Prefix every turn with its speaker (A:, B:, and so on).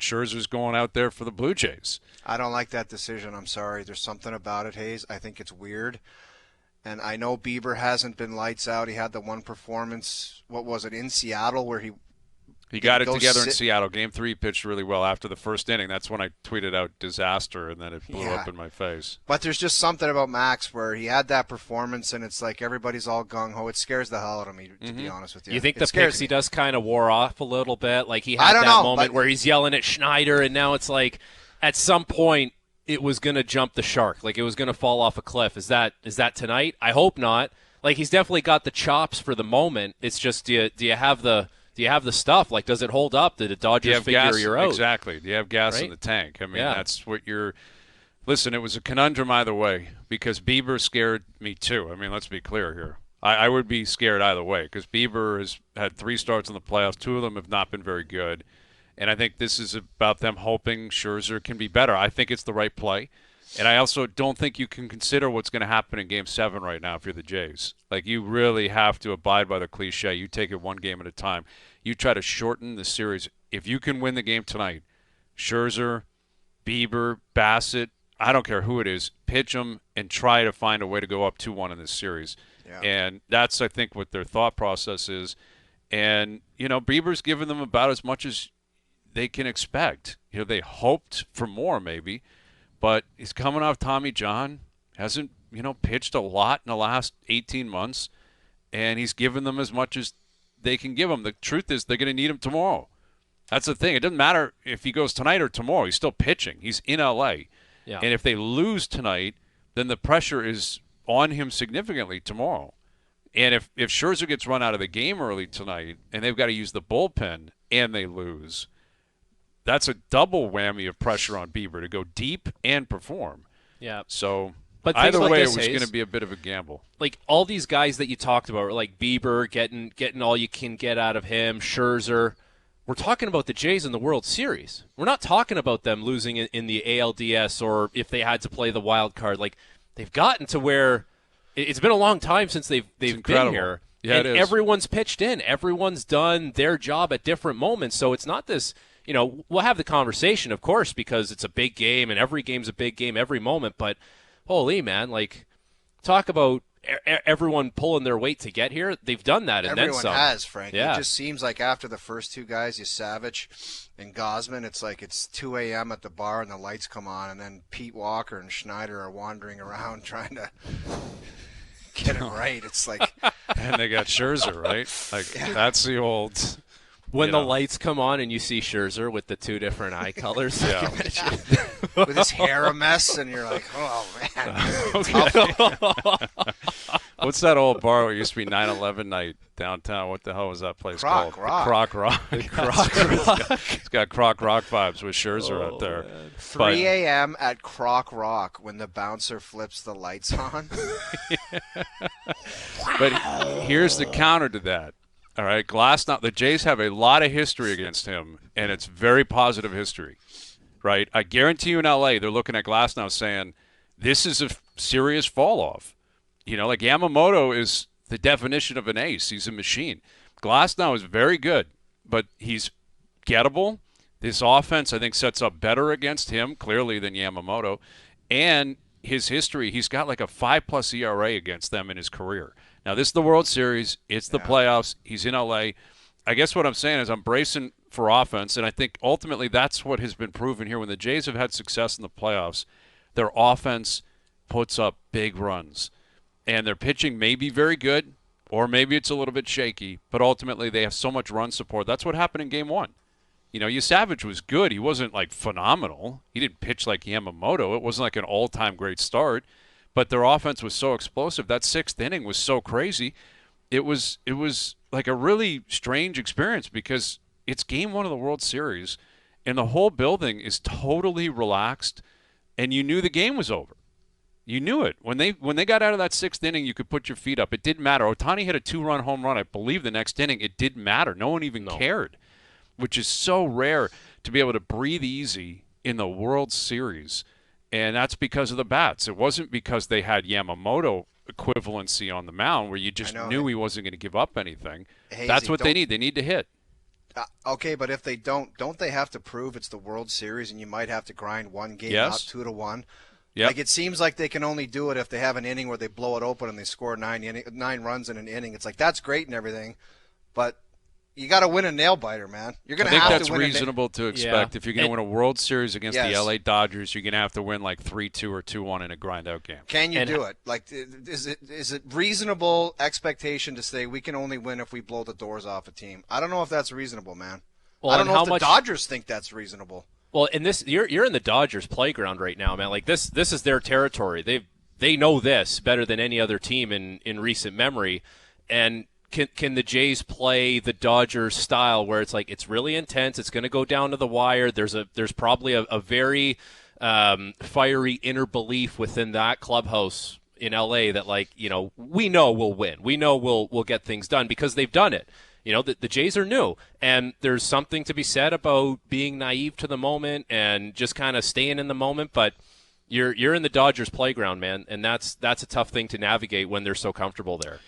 A: Scherzer's going out there for the Blue Jays.
B: I don't like that decision. I'm sorry. There's something about it, Hayes. I think it's weird. And I know Bieber hasn't been lights out. He had the one performance, what was it, in Seattle where
A: he got it together in Seattle. Game 3 pitched really well after the first inning. That's when I tweeted out disaster, and then it blew up in my face.
B: But there's just something about Max where he had that performance, and it's like everybody's all gung-ho. It scares the hell out of me, to be honest with you.
C: You think the pixie dust kind of wore off a little bit? Like he had moment where he's yelling at Schneider, and now it's like at some point it was going to jump the shark. Like it was going to fall off a cliff. Is that tonight? I hope not. Like he's definitely got the chops for the moment. It's just do you have the stuff? Like, does it hold up? Did the Dodgers figure you're out?
A: Exactly. Do you have gas in the tank? I mean, that's what you're – listen, it was a conundrum either way because Bieber scared me too. I mean, let's be clear here. I would be scared either way because Bieber has had 3 starts in the playoffs. 2 of them have not been very good. And I think this is about them hoping Scherzer can be better. I think it's the right play. And I also don't think you can consider what's going to happen in Game 7 right now if you're the Jays. Like, you really have to abide by the cliche. You take it one game at a time. You try to shorten the series. If you can win the game tonight, Scherzer, Bieber, Bassett, I don't care who it is, pitch them and try to find a way to go up 2-1 in this series. Yeah. And that's, I think, what their thought process is. And, Bieber's given them about as much as they can expect. They hoped for more maybe. But he's coming off Tommy John, hasn't, pitched a lot in the last 18 months, and he's given them as much as they can give him. The truth is they're going to need him tomorrow. That's the thing. It doesn't matter if he goes tonight or tomorrow. He's still pitching. He's in L.A. Yeah. And if they lose tonight, then the pressure is on him significantly tomorrow. And if Scherzer gets run out of the game early tonight and they've got to use the bullpen and they lose, that's a double whammy of pressure on Bieber to go deep and perform. Yeah. So but either way, it was going to be a bit of a gamble.
C: Like all these guys that you talked about, like Bieber getting all you can get out of him, Scherzer. We're talking about the Jays in the World Series. We're not talking about them losing in the ALDS or if they had to play the wild card. Like they've gotten to where it's been a long time since they've been here.
A: Yeah,
C: and
A: it is.
C: Everyone's pitched in. Everyone's done their job at different moments. So it's not this. We'll have the conversation, of course, because it's a big game, and every game's a big game every moment. But, holy man, like, talk about everyone pulling their weight to get here. They've done that, and then some.
B: Everyone has, Frank.
C: Yeah.
B: It just seems like after the first 2 guys, Savage and Gosman, it's like it's 2 a.m. at the bar and the lights come on, and then Pete Walker and Schneider are wandering around trying to get it right. It's like...
A: And they got Scherzer, right? Like, that's the old...
C: When the lights come on and you see Scherzer with the 2 different eye colors.
B: Yeah. With his hair a mess, and you're like, oh, man.
A: What's that old bar where it used to be 9/11 night downtown? What the hell was that place called?
B: Croc Rock.
A: Croc Rock. It's got Croc Rock vibes with Scherzer out there.
B: Man. 3 a.m. at Croc Rock when the bouncer flips the lights on.
A: But here's the counter to that. All right, Glasnow, the Jays have a lot of history against him, and it's very positive history, right? I guarantee you in L.A. they're looking at Glasnow saying, this is a serious fall-off. Like Yamamoto is the definition of an ace. He's a machine. Glasnow is very good, but he's gettable. This offense, I think, sets up better against him, clearly, than Yamamoto. And his history, he's got like a 5+ ERA against them in his career. Now, this is the World Series. It's the playoffs. He's in L.A. I guess what I'm saying is I'm bracing for offense, and I think ultimately that's what has been proven here. When the Jays have had success in the playoffs, their offense puts up big runs. And their pitching may be very good, or maybe it's a little bit shaky, but ultimately they have so much run support. That's what happened in Game 1. Savage was good. He wasn't, like, phenomenal. He didn't pitch like Yamamoto. It wasn't like an all-time great start. But their offense was so explosive. That 6th inning was so crazy. It was like a really strange experience because it's Game 1 of the World Series, and the whole building is totally relaxed, and you knew the game was over. You knew it. When they got out of that 6th inning, you could put your feet up. It didn't matter. Ohtani hit a 2-run home run, I believe, the next inning. It didn't matter. No one even cared, which is so rare to be able to breathe easy in the World Series. And that's because of the bats. It wasn't because they had Yamamoto equivalency on the mound where you just knew he wasn't going to give up anything.
B: Hazy,
A: that's what they need. They need to hit.
B: Okay, but if they don't they have to prove it's the World Series and you might have to grind one game out 2-1?
A: Yep.
B: Like, it seems like they can only do it if they have an inning where they blow it open and they score 9 runs in an inning. It's like, that's great and everything, but you got to win a nail biter, man. You're going to have to win.
A: I think that's reasonable to expect. If you're going to win a World Series against the LA Dodgers, you're going to have to win like 3-2 or 2-1 in a grind-out game.
B: Can you do it? Like, is it reasonable expectation to say we can only win if we blow the doors off a team? I don't know if that's reasonable, man. Well, I don't know if the Dodgers think that's reasonable.
C: Well, and you're in the Dodgers playground right now, man. Like, this is their territory. They know this better than any other team in recent memory, and Can the Jays play the Dodgers style where it's like it's really intense, it's going to go down to the wire? There's probably a very fiery inner belief within that clubhouse in LA that, like, we know we'll win. We know we'll get things done because they've done it. The Jays are new, and there's something to be said about being naive to the moment and just kind of staying in the moment, but you're in the Dodgers playground, man, and that's a tough thing to navigate when they're so comfortable there.